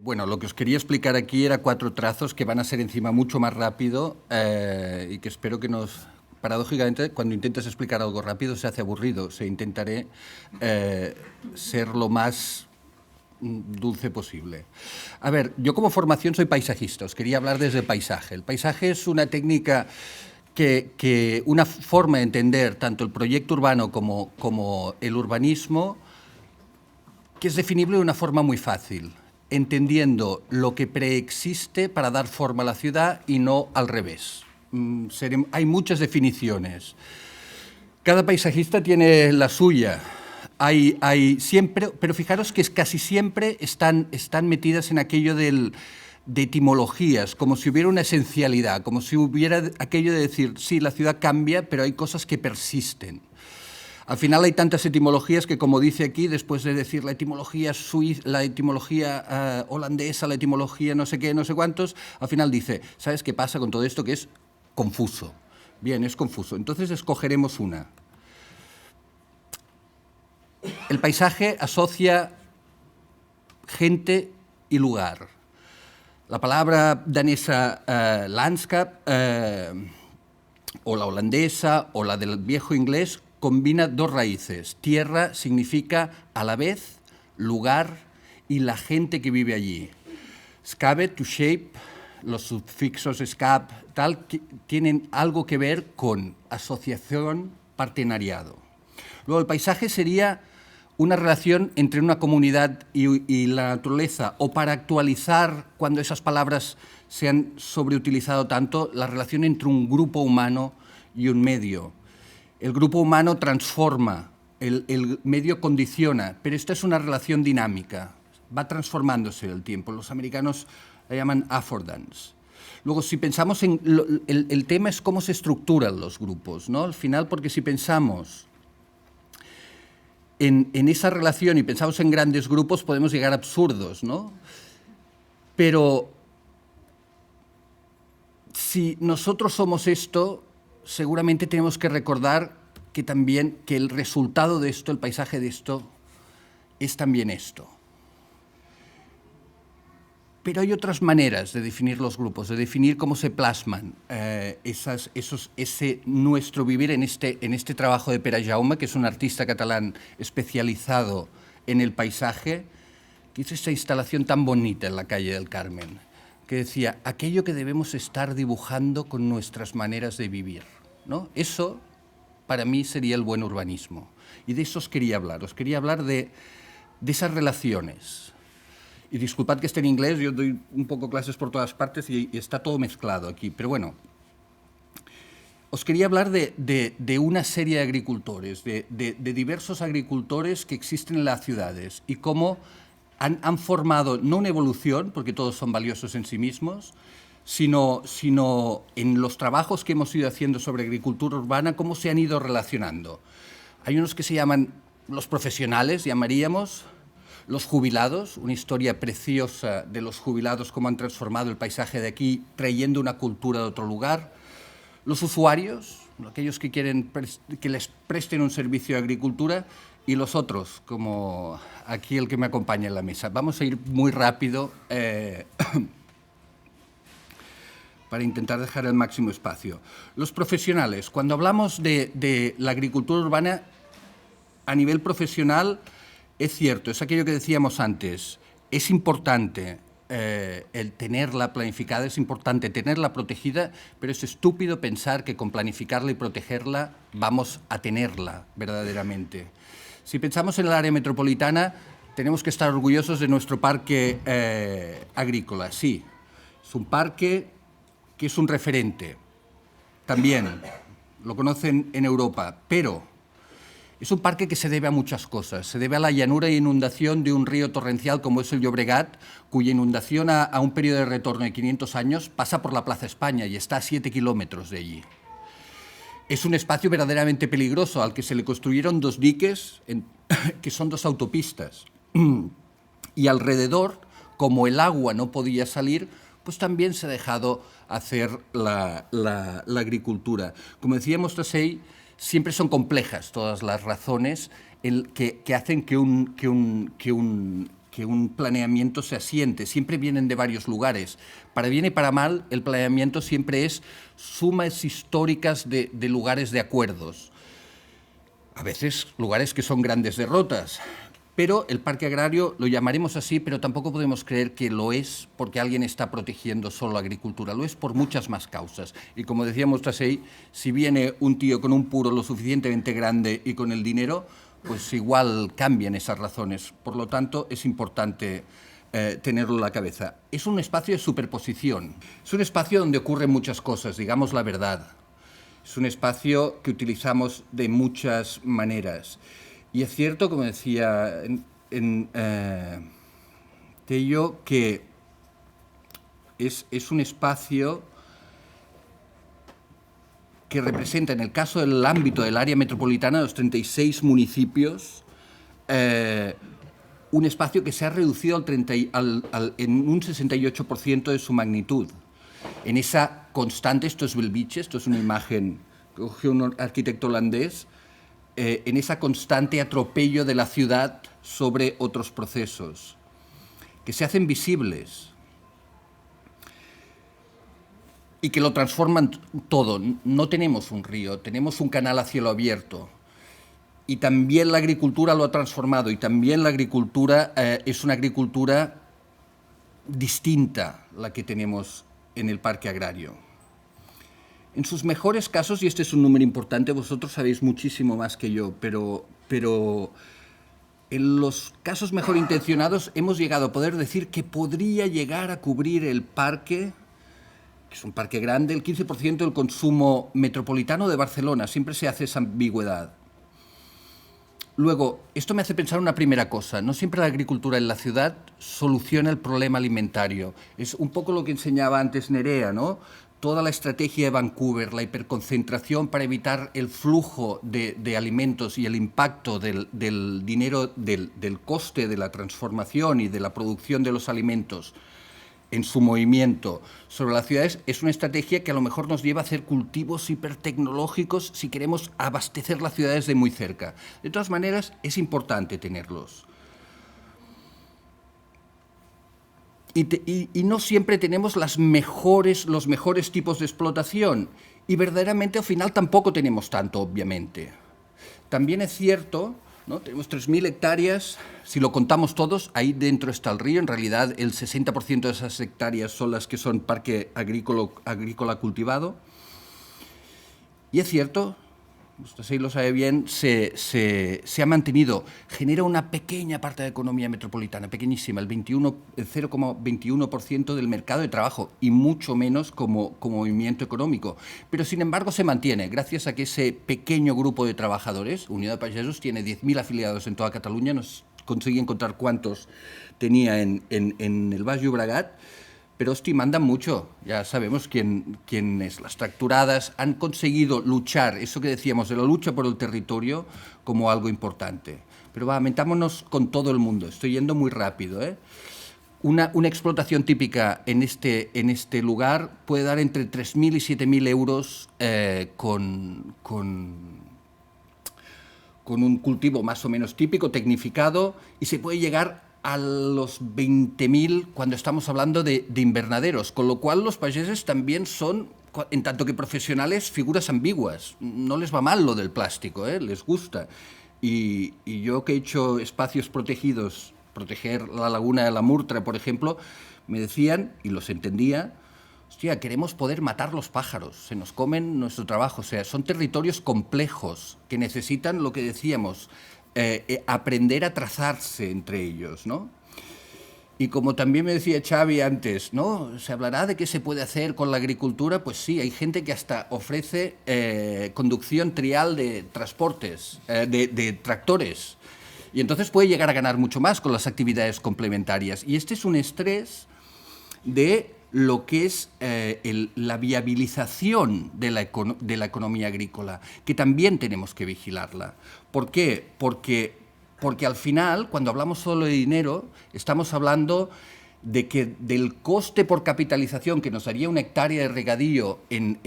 Bueno, lo que os quería explicar aquí era 4 trazos que van a ser encima mucho más rápido y que espero que nos... Paradójicamente, cuando intentas explicar algo rápido se hace aburrido. O sea, intentaré ser lo más dulce posible. A ver, yo como formación soy paisajista, os quería hablar desde el paisaje. El paisaje es una técnica una forma de entender tanto el proyecto urbano como el urbanismo que es definible de una forma muy fácil, entendiendo lo que preexiste para dar forma a la ciudad y no al revés. Hay muchas definiciones. Cada paisajista tiene la suya. Hay siempre, pero fijaros que casi siempre están metidas en aquello de etimologías, como si hubiera una esencialidad, como si hubiera aquello de decir, sí, la ciudad cambia, pero hay cosas que persisten. Al final hay tantas etimologías que, como dice aquí, después de decir la etimología suiza, la etimología holandesa, la etimología no sé qué, no sé cuántos, al final dice, ¿sabes qué pasa con todo esto? Que es confuso. Bien, es confuso. Entonces escogeremos una. El paisaje asocia gente y lugar. La palabra danesa landskap o la holandesa o la del viejo inglés combina dos raíces. Tierra significa a la vez lugar y la gente que vive allí. Skabe, to shape, los sufixos skap, tal, tienen algo que ver con asociación, partenariado. Luego el paisaje sería una relación entre una comunidad y la naturaleza, o para actualizar, cuando esas palabras se han sobreutilizado tanto, la relación entre un grupo humano y un medio. El grupo humano transforma, el medio condiciona, pero esta es una relación dinámica, va transformándose el tiempo. Los americanos la llaman affordance. Luego, si pensamos en... el tema es cómo se estructuran los grupos, ¿no? Al final, porque si pensamos en esa relación y pensamos en grandes grupos, podemos llegar a absurdos, ¿no? Pero si nosotros somos esto, seguramente tenemos que recordar que también que el resultado de esto, el paisaje de esto, es también esto. Pero hay otras maneras de definir los grupos, de definir cómo se plasman ese nuestro vivir en este trabajo de Pere Jaume, que es un artista catalán especializado en el paisaje, que hizo esta instalación tan bonita en la calle del Carmen, que decía, aquello que debemos estar dibujando con nuestras maneras de vivir, ¿no? Eso, para mí, sería el buen urbanismo. Y de eso os quería hablar de esas relaciones. Y disculpad que esté en inglés, yo doy un poco clases por todas partes y está todo mezclado aquí. Pero bueno, os quería hablar de una serie de agricultores, de diversos agricultores que existen en las ciudades y cómo han formado, no una evolución, porque todos son valiosos en sí mismos, sino en los trabajos que hemos ido haciendo sobre agricultura urbana, cómo se han ido relacionando. Hay unos que se llaman los profesionales, llamaríamos, los jubilados, una historia preciosa de los jubilados, cómo han transformado el paisaje de aquí, trayendo una cultura de otro lugar. Los usuarios, aquellos que quieren que les presten un servicio de agricultura, y los otros, como aquí el que me acompaña en la mesa. Vamos a ir muy rápido para intentar dejar el máximo espacio. Los profesionales, cuando hablamos de la agricultura urbana a nivel profesional, es cierto, es aquello que decíamos antes, es importante el tenerla planificada, es importante tenerla protegida, pero es estúpido pensar que con planificarla y protegerla vamos a tenerla verdaderamente. Si pensamos en el área metropolitana, tenemos que estar orgullosos de nuestro parque agrícola. Sí, es un parque que es un referente, también lo conocen en Europa, pero es un parque que se debe a muchas cosas. Se debe a la llanura e inundación de un río torrencial como es el Llobregat, cuya inundación a un periodo de retorno de 500 años pasa por la Plaza España y está a 7 kilómetros de allí. Es un espacio verdaderamente peligroso al que se le construyeron 2 diques, que son 2 autopistas. Y alrededor, como el agua no podía salir, pues también se ha dejado hacer la agricultura. Como decíamos, Tasei, siempre son complejas todas las razones que hacen que que un planeamiento se asiente. Siempre vienen de varios lugares. Para bien y para mal, el planeamiento siempre es sumas históricas de lugares de acuerdos. A veces lugares que son grandes derrotas. Pero el parque agrario lo llamaremos así, pero tampoco podemos creer que lo es porque alguien está protegiendo solo la agricultura. Lo es por muchas más causas. Y como decíamos Tasei, si viene un tío con un puro lo suficientemente grande y con el dinero, pues igual cambian esas razones. Por lo tanto, es importante tenerlo en la cabeza. Es un espacio de superposición. Es un espacio donde ocurren muchas cosas, digamos la verdad. Es un espacio que utilizamos de muchas maneras. Y es cierto, como decía Tello, que es un espacio que representa, en el caso del ámbito del área metropolitana, de los 36 municipios, un espacio que se ha reducido en un 68% de su magnitud. En esa constante, esto es Belviche, esto es una imagen que cogió un arquitecto holandés, en esa constante atropello de la ciudad sobre otros procesos, que se hacen visibles y que lo transforman todo. No tenemos un río, tenemos un canal a cielo abierto. Y también la agricultura lo ha transformado, y también la agricultura es una agricultura distinta la que tenemos en el parque agrario. En sus mejores casos, y este es un número importante, vosotros sabéis muchísimo más que yo, pero en los casos mejor intencionados hemos llegado a poder decir que podría llegar a cubrir el parque, que es un parque grande, el 15% del consumo metropolitano de Barcelona. Siempre se hace esa ambigüedad. Luego, esto me hace pensar una primera cosa. No siempre la agricultura en la ciudad soluciona el problema alimentario. Es un poco lo que enseñaba antes Nerea, ¿no? Toda la estrategia de Vancouver, la hiperconcentración para evitar el flujo de alimentos y el impacto del dinero, del coste de la transformación y de la producción de los alimentos en su movimiento sobre las ciudades, es una estrategia que a lo mejor nos lleva a hacer cultivos hipertecnológicos si queremos abastecer las ciudades de muy cerca. De todas maneras, es importante tenerlos. Y no siempre tenemos los mejores tipos de explotación. Y verdaderamente al final tampoco tenemos tanto, obviamente. También es cierto, ¿no? Tenemos 3.000 hectáreas, si lo contamos todos, ahí dentro está el río. En realidad el 60% de esas hectáreas son las que son parque agrícola cultivado. Y es cierto, usted sí lo sabe bien, se ha mantenido, genera una pequeña parte de economía metropolitana, pequeñísima, el 0,21% del mercado de trabajo y mucho menos como movimiento económico. Pero, sin embargo, se mantiene gracias a que ese pequeño grupo de trabajadores, Unió de Pagesos, tiene 10.000 afiliados en toda Cataluña, nos conseguí encontrar cuántos tenía en el Baix Llobregat, pero, hostia, mandan mucho. Ya sabemos quién es. Las tracturadas han conseguido luchar, eso que decíamos, de la lucha por el territorio, como algo importante. Pero metámonos con todo el mundo. Estoy yendo muy rápido, ¿eh? Una explotación típica en este lugar puede dar entre 3.000 y 7.000 euros con un cultivo más o menos típico, tecnificado, y se puede llegar a los 20.000 cuando estamos hablando de invernaderos, con lo cual los pageses también son, en tanto que profesionales, figuras ambiguas. No les va mal lo del plástico, les gusta. Y yo que he hecho espacios protegidos, proteger la laguna de la Murtra, por ejemplo, me decían, y los entendía, hostia, queremos poder matar los pájaros, se nos comen nuestro trabajo. O sea, son territorios complejos que necesitan lo que decíamos, aprender a trazarse entre ellos, ¿no? Y como también me decía Xavi antes, ¿no? ¿Se hablará de qué se puede hacer con la agricultura? Pues sí, hay gente que hasta ofrece conducción trial de transportes, de tractores. Y entonces puede llegar a ganar mucho más con las actividades complementarias. Y este es un estrés de lo que es la viabilización de la economía agrícola, que también tenemos que vigilarla. ¿Por qué? Porque al final, cuando hablamos solo de dinero, estamos hablando de que del coste por capitalización que nos daría una hectárea de regadío en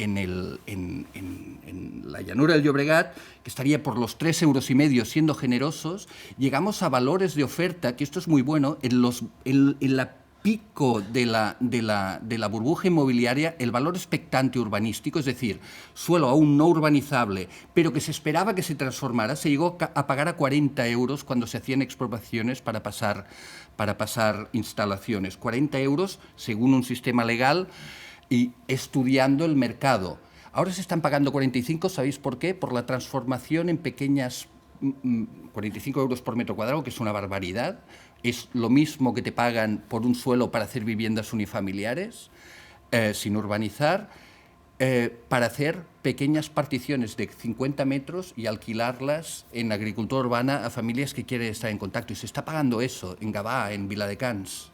la llanura del Llobregat, que estaría por los 3,5 euros siendo generosos, llegamos a valores de oferta, que esto es muy bueno, en la pico de la burbuja inmobiliaria, el valor expectante urbanístico, es decir, suelo aún no urbanizable, pero que se esperaba que se transformara, se llegó a pagar a 40 euros cuando se hacían expropiaciones para pasar instalaciones. 40 euros según un sistema legal y estudiando el mercado. Ahora se están pagando 45, ¿sabéis por qué? Por la transformación en pequeñas 45 euros por metro cuadrado, que es una barbaridad. Es lo mismo que te pagan por un suelo para hacer viviendas unifamiliares, sin urbanizar, para hacer pequeñas particiones de 50 metros y alquilarlas en agricultura urbana a familias que quieren estar en contacto. Y se está pagando eso en Gavà, en Viladecans.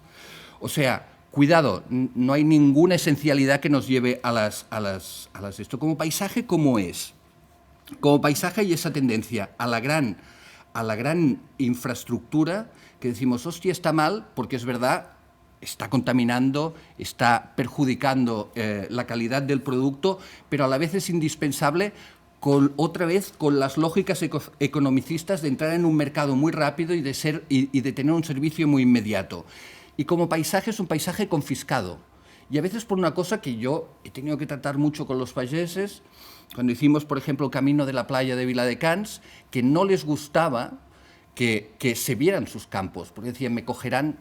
O sea, cuidado, no hay ninguna esencialidad que nos lleve a las esto. Como paisaje, ¿cómo es? Como paisaje hay esa tendencia a la gran infraestructura que decimos, hostia, está mal, porque es verdad, está contaminando, está perjudicando la calidad del producto, pero a la vez es indispensable, otra vez, con las lógicas economicistas de entrar en un mercado muy rápido y de tener un servicio muy inmediato. Y como paisaje es un paisaje confiscado. Y a veces por una cosa que yo he tenido que tratar mucho con los payeses, cuando hicimos, por ejemplo, el camino de la playa de Viladecans, que no les gustaba que se vieran sus campos, porque decían, me cogerán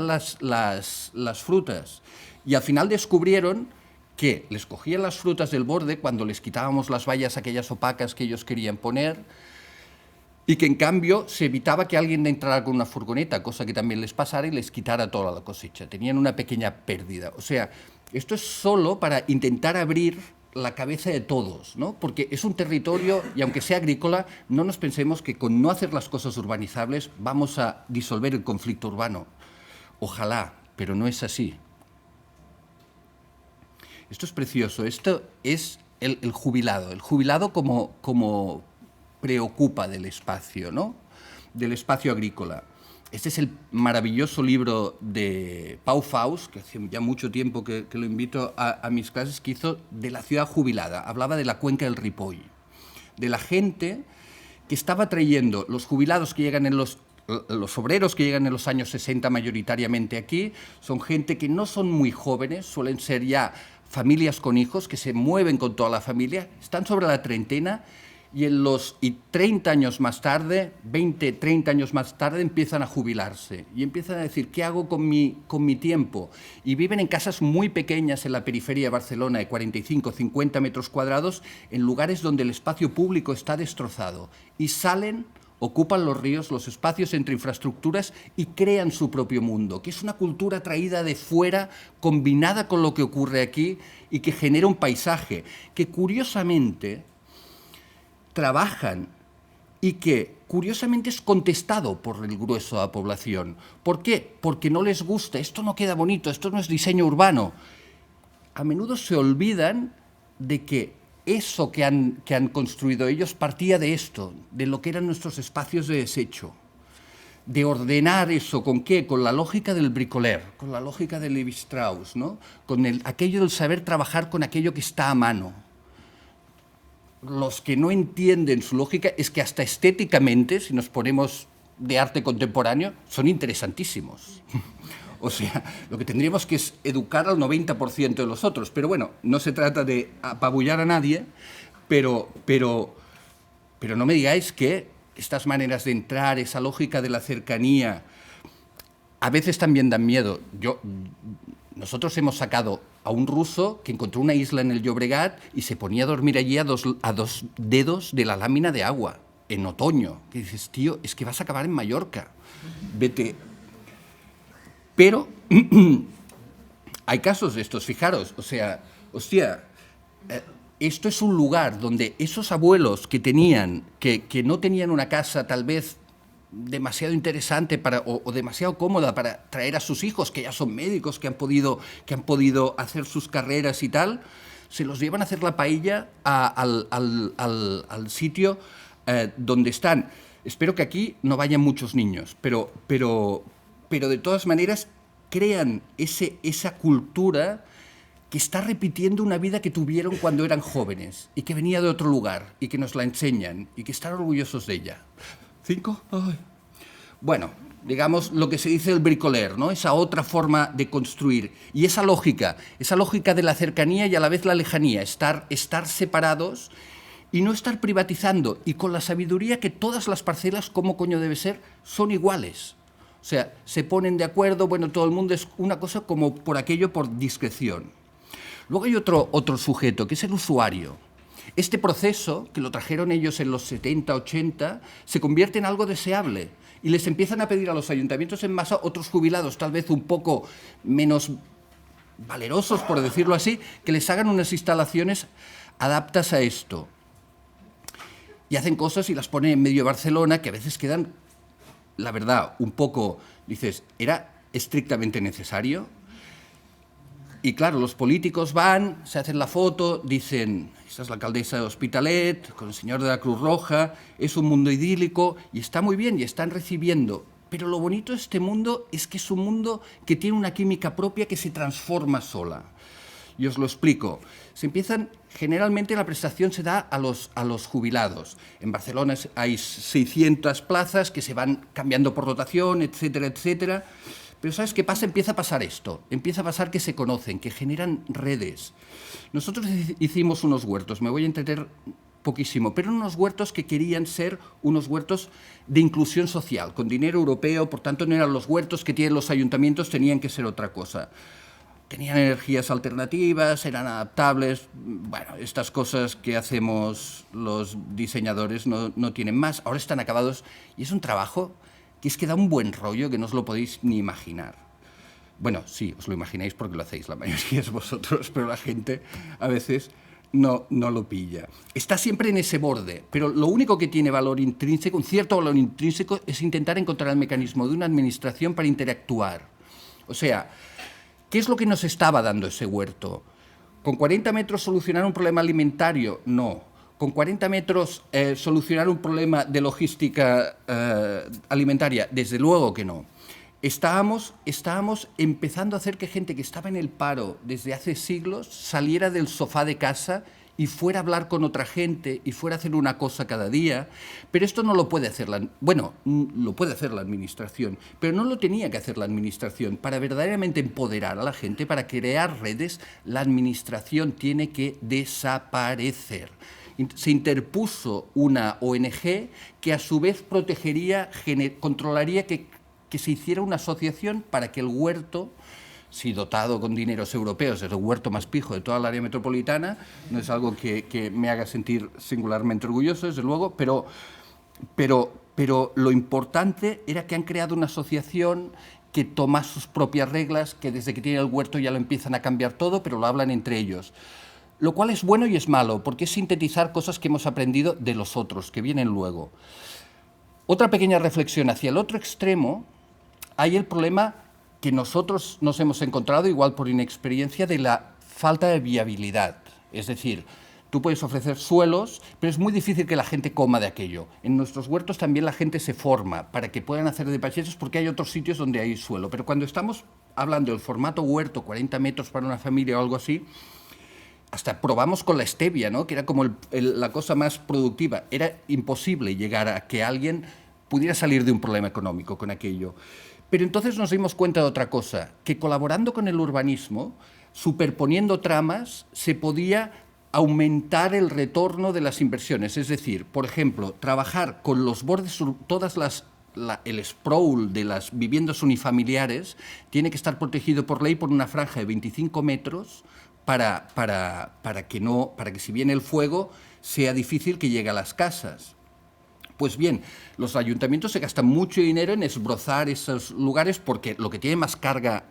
las frutas. Y al final descubrieron que les cogían las frutas del borde cuando les quitábamos las vallas aquellas opacas que ellos querían poner, y que en cambio se evitaba que alguien entrara con una furgoneta, cosa que también les pasara y les quitara toda la cosecha. Tenían una pequeña pérdida. O sea, esto es solo para intentar abrir la cabeza de todos, ¿no? Porque es un territorio, y aunque sea agrícola, no nos pensemos que con no hacer las cosas urbanizables vamos a disolver el conflicto urbano. Ojalá, pero no es así. Esto es precioso. Esto es el jubilado. El jubilado como preocupa del espacio, ¿no? Del espacio agrícola. Este es el maravilloso libro de Pau Faus, que hace ya mucho tiempo que lo invito a mis clases, que hizo de la ciudad jubilada. Hablaba de la cuenca del Ripoll, de la gente que estaba trayendo los jubilados que llegan los obreros que llegan en los años 60 mayoritariamente aquí, son gente que no son muy jóvenes, suelen ser ya familias con hijos, que se mueven con toda la familia, están sobre la treintena, y 30 años más tarde, 20, 30 años más tarde, empiezan a jubilarse y empiezan a decir, ¿qué hago con mi tiempo? Y viven en casas muy pequeñas en la periferia de Barcelona, de 45, 50 metros cuadrados, en lugares donde el espacio público está destrozado. Y salen, ocupan los ríos, los espacios entre infraestructuras y crean su propio mundo, que es una cultura traída de fuera, combinada con lo que ocurre aquí y que genera un paisaje que, curiosamente, trabajan y que, curiosamente, es contestado por el grueso de la población. ¿Por qué? Porque no les gusta, esto no queda bonito, esto no es diseño urbano. A menudo se olvidan de que eso que han construido ellos partía de esto, de lo que eran nuestros espacios de desecho. De ordenar eso, ¿con qué? Con la lógica del bricoler, con la lógica de Levi-Strauss, ¿no? Con aquello del saber trabajar con aquello que está a mano. Los que no entienden su lógica es que hasta estéticamente, si nos ponemos de arte contemporáneo, son interesantísimos. O sea, lo que tendríamos que es educar al 90% de los otros. Pero bueno, no se trata de apabullar a nadie, pero no me digáis que estas maneras de entrar, esa lógica de la cercanía, a veces también dan miedo. Nosotros hemos sacado a un ruso que encontró una isla en el Llobregat y se ponía a dormir allí a dos dedos de la lámina de agua, en otoño. Que dices, tío, es que vas a acabar en Mallorca. Vete. Pero hay casos de estos, fijaros, o sea, hostia, esto es un lugar donde esos abuelos que no tenían una casa tal vez demasiado interesante o demasiado cómoda para traer a sus hijos, que ya son médicos, que han podido hacer sus carreras y tal, se los llevan a hacer la paella al sitio donde están. Espero que aquí no vayan muchos niños, pero de todas maneras crean esa cultura que está repitiendo una vida que tuvieron cuando eran jóvenes y que venía de otro lugar y que nos la enseñan y que están orgullosos de ella. 5. Ay. Bueno, digamos lo que se dice el bricoler, ¿no? Esa otra forma de construir. Y esa lógica de la cercanía y a la vez la lejanía, estar separados y no estar privatizando, y con la sabiduría que todas las parcelas, como coño debe ser, son iguales. O sea, se ponen de acuerdo, bueno, todo el mundo es una cosa como por aquello, por discreción. Luego hay otro sujeto, que es el usuario. Este proceso, que lo trajeron ellos en los 70, 80, se convierte en algo deseable y les empiezan a pedir a los ayuntamientos en masa, otros jubilados tal vez un poco menos valerosos, por decirlo así, que les hagan unas instalaciones adaptas a esto. Y hacen cosas y las ponen en medio de Barcelona que a veces quedan, la verdad, un poco, dices, ¿era estrictamente necesario? Y claro, los políticos van, se hacen la foto, dicen, esta es la alcaldesa de Hospitalet, con el señor de la Cruz Roja, es un mundo idílico, y está muy bien, y están recibiendo. Pero lo bonito de este mundo es que es un mundo que tiene una química propia que se transforma sola. Y os lo explico. Generalmente la prestación se da a los jubilados. En Barcelona hay 600 plazas que se van cambiando por rotación, etcétera, etcétera. Pero ¿sabes qué pasa? Empieza a pasar esto. Empieza a pasar que se conocen, que generan redes. Nosotros hicimos unos huertos, me voy a entender poquísimo, pero unos huertos que querían ser unos huertos de inclusión social, con dinero europeo, por tanto no eran los huertos que tienen los ayuntamientos, tenían que ser otra cosa. Tenían energías alternativas, eran adaptables, bueno, estas cosas que hacemos los diseñadores no tienen más, ahora están acabados y es un trabajo que es que da un buen rollo que no os lo podéis ni imaginar. Bueno, sí, os lo imagináis porque lo hacéis, la mayoría es vosotros, pero la gente a veces no lo pilla. Está siempre en ese borde, pero lo único que tiene valor intrínseco, un cierto valor intrínseco, es intentar encontrar el mecanismo de una administración para interactuar. O sea, ¿qué es lo que nos estaba dando ese huerto? ¿Con 40 metros solucionar un problema alimentario? No. ¿Con 40 metros solucionar un problema de logística alimentaria? Desde luego que no. Estábamos empezando a hacer que gente que estaba en el paro desde hace siglos saliera del sofá de casa y fuera a hablar con otra gente y fuera a hacer una cosa cada día, pero esto no lo puede hacer lo puede hacer la administración, pero no lo tenía que hacer la administración. Para verdaderamente empoderar a la gente, para crear redes, la administración tiene que desaparecer. Se interpuso una ONG que a su vez controlaría que se hiciera una asociación para que el huerto, si dotado con dineros europeos, es el huerto más pijo de toda el área metropolitana, no es algo que me haga sentir singularmente orgulloso, desde luego, pero lo importante era que han creado una asociación que toma sus propias reglas, que desde que tiene el huerto ya lo empiezan a cambiar todo, pero lo hablan entre ellos. Lo cual es bueno y es malo, porque es sintetizar cosas que hemos aprendido de los otros, que vienen luego. Otra pequeña reflexión hacia el otro extremo, hay el problema que nosotros nos hemos encontrado, igual por inexperiencia, de la falta de viabilidad. Es decir, tú puedes ofrecer suelos, pero es muy difícil que la gente coma de aquello. En nuestros huertos también la gente se forma para que puedan hacer despachos porque hay otros sitios donde hay suelo. Pero cuando estamos hablando del formato huerto, 40 metros para una familia o algo así, hasta probamos con la stevia, ¿no? Que era como la cosa más productiva. Era imposible llegar a que alguien pudiera salir de un problema económico con aquello. Pero entonces nos dimos cuenta de otra cosa, que colaborando con el urbanismo, superponiendo tramas, se podía aumentar el retorno de las inversiones. Es decir, por ejemplo, trabajar con los bordes, el sprawl de las viviendas unifamiliares tiene que estar protegido por ley por una franja de 25 metros para que si viene el fuego sea difícil que llegue a las casas. Pues bien, los ayuntamientos se gastan mucho dinero en esbrozar esos lugares porque lo que tiene más carga,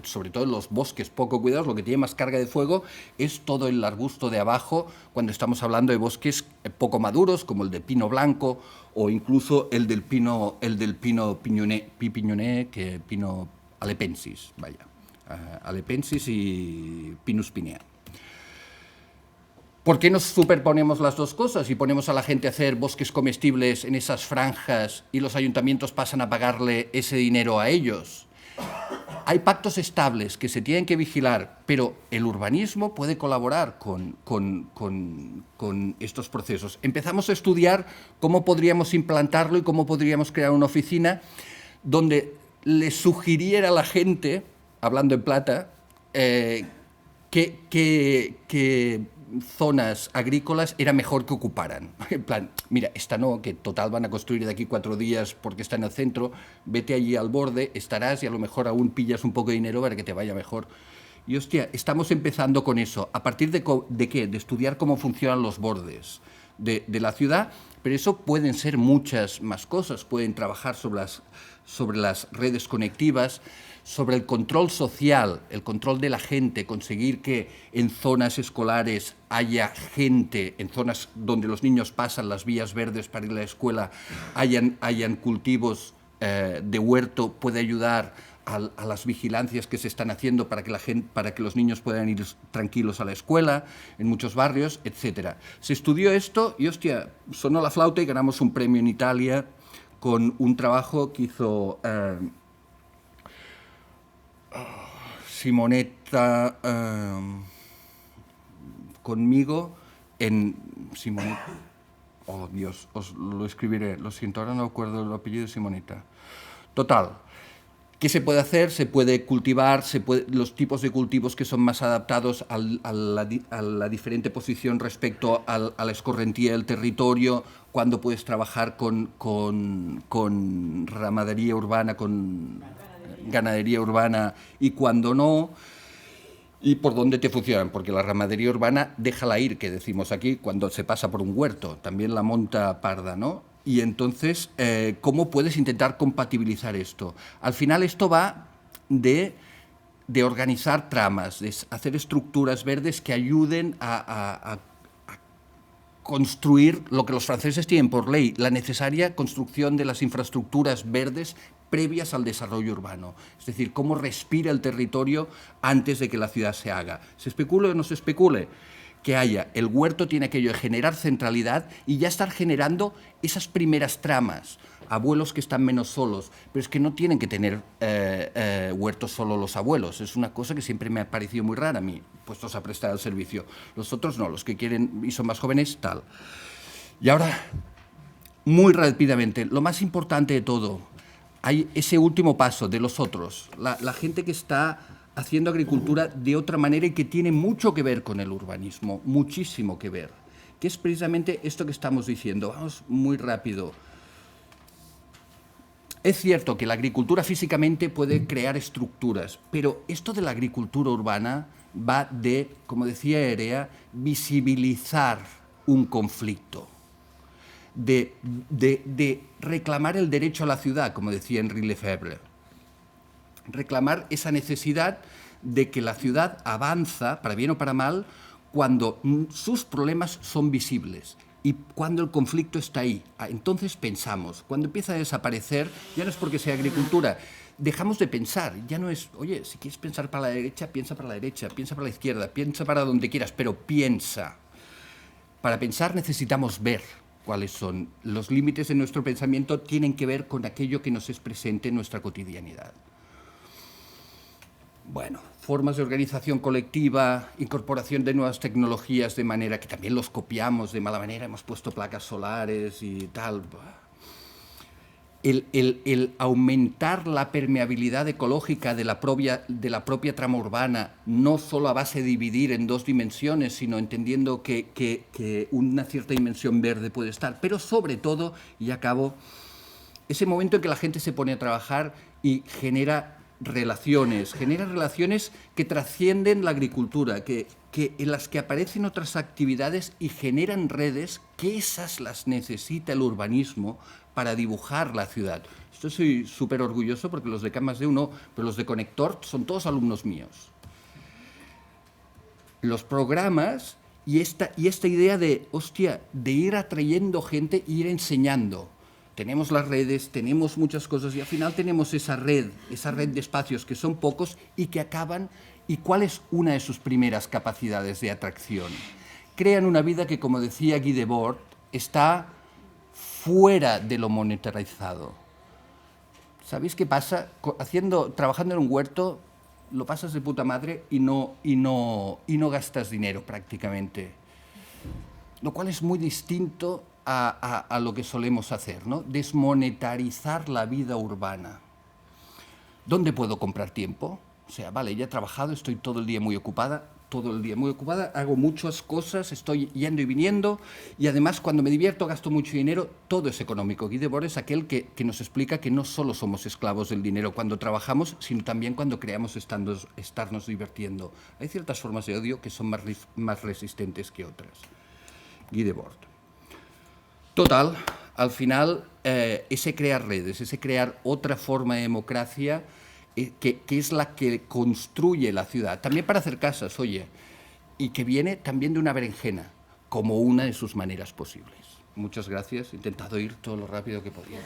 sobre todo en los bosques poco cuidados, lo que tiene más carga de fuego es todo el arbusto de abajo, cuando estamos hablando de bosques poco maduros, como el de pino blanco o incluso el del pino piñoné, que pino alepensis, alepensis y Pinus pinea. ¿Por qué nos superponemos las dos cosas y ponemos a la gente a hacer bosques comestibles en esas franjas y los ayuntamientos pasan a pagarle ese dinero a ellos? hay pactos estables que se tienen que vigilar, pero el urbanismo puede colaborar con estos procesos. Empezamos a estudiar cómo podríamos implantarlo y cómo podríamos crear una oficina donde le sugiriera a la gente, hablando en plata, que zonas agrícolas era mejor que ocuparan. En plan, mira, esta no, que total van a construir de aquí 4 días porque está en el centro, vete allí al borde, estarás y a lo mejor aún pillas un poco de dinero para que te vaya mejor. Y hostia, estamos empezando con eso. ¿A partir de qué? De estudiar cómo funcionan los bordes de la ciudad, pero eso pueden ser muchas más cosas. Pueden trabajar sobre las redes conectivas, sobre el control social, el control de la gente, conseguir que en zonas escolares haya gente, en zonas donde los niños pasan las vías verdes para ir a la escuela, hayan cultivos de huerto, puede ayudar a las vigilancias que se están haciendo para que los niños puedan ir tranquilos a la escuela, en muchos barrios, etc. Se estudió esto y, hostia, sonó la flauta y ganamos un premio en Italia con un trabajo que hizo Simonetta conmigo en... Simonetta, oh Dios, os lo escribiré, lo siento, ahora no acuerdo el apellido de Simonetta. Total, ¿qué se puede hacer? Se puede cultivar, los tipos de cultivos que son más adaptados a la diferente posición respecto a la escorrentía del territorio, cuándo puedes trabajar con ramadería urbana, con ganadería urbana y cuándo no, y por dónde te funcionan, porque la ramadería urbana déjala ir, que decimos aquí, cuando se pasa por un huerto, también la monta parda, ¿no? Y entonces, ¿cómo puedes intentar compatibilizar esto? Al final esto va de organizar tramas, de hacer estructuras verdes que ayuden a construir lo que los franceses tienen por ley, la necesaria construcción de las infraestructuras verdes previas al desarrollo urbano. Es decir, cómo respira el territorio antes de que la ciudad se haga. ¿Se especule o no se especule? Que haya, el huerto tiene aquello de generar centralidad y ya estar generando esas primeras tramas, abuelos que están menos solos, pero es que no tienen que tener huertos solo los abuelos, es una cosa que siempre me ha parecido muy rara a mí, puestos a prestar el servicio. Los otros no, los que quieren y son más jóvenes, tal. Y ahora, muy rápidamente, lo más importante de todo, hay ese último paso de los otros, la gente que está haciendo agricultura de otra manera y que tiene mucho que ver con el urbanismo, muchísimo que ver, que es precisamente esto que estamos diciendo. Vamos muy rápido. Es cierto que la agricultura físicamente puede crear estructuras, pero esto de la agricultura urbana va de, como decía Erea, visibilizar un conflicto, de reclamar el derecho a la ciudad, como decía Henri Lefebvre. Reclamar esa necesidad de que la ciudad avanza, para bien o para mal, cuando sus problemas son visibles y cuando el conflicto está ahí. Entonces pensamos. Cuando empieza a desaparecer, ya no es porque sea agricultura, dejamos de pensar. Ya no es, oye, si quieres pensar para la derecha, piensa para la derecha, piensa para la izquierda, piensa para donde quieras, pero piensa. Para pensar necesitamos ver cuáles son. Los límites de nuestro pensamiento tienen que ver con aquello que nos es presente en nuestra cotidianidad. Bueno, formas de organización colectiva, incorporación de nuevas tecnologías de manera que también los copiamos de mala manera, hemos puesto placas solares y tal. El aumentar la permeabilidad ecológica de la propia trama urbana, no solo a base de dividir en 2 dimensiones, sino entendiendo que una cierta dimensión verde puede estar, pero sobre todo, y acabo, ese momento en que la gente se pone a trabajar y genera relaciones que trascienden la agricultura, en las que aparecen otras actividades y generan redes que esas las necesita el urbanismo para dibujar la ciudad. Esto soy súper orgulloso porque los de K+D no, pero los de Conector son todos alumnos míos. Los programas y esta idea de, hostia, de ir atrayendo gente e ir enseñando. Tenemos las redes, tenemos muchas cosas y al final tenemos esa red de espacios que son pocos y que acaban. ¿Y cuál es una de sus primeras capacidades de atracción? Crean una vida que, como decía Guy Debord, está fuera de lo monetarizado. ¿Sabéis qué pasa? Trabajando en un huerto, lo pasas de puta madre y no gastas dinero prácticamente. Lo cual es muy distinto a lo que solemos hacer, ¿no? Desmonetarizar la vida urbana. ¿Dónde puedo comprar tiempo? O sea, vale, ya he trabajado, estoy todo el día muy ocupada, hago muchas cosas, estoy yendo y viniendo, y además cuando me divierto gasto mucho dinero, todo es económico. Guy Debord es aquel que nos explica que no solo somos esclavos del dinero cuando trabajamos, sino también cuando creamos estarnos divirtiendo. Hay ciertas formas de odio que son más resistentes que otras. Guy Debord. Total, al final, ese crear redes, ese crear otra forma de democracia, que es la que construye la ciudad, también para hacer casas, oye, y que viene también de una berenjena, como una de sus maneras posibles. Muchas gracias, he intentado ir todo lo rápido que podía.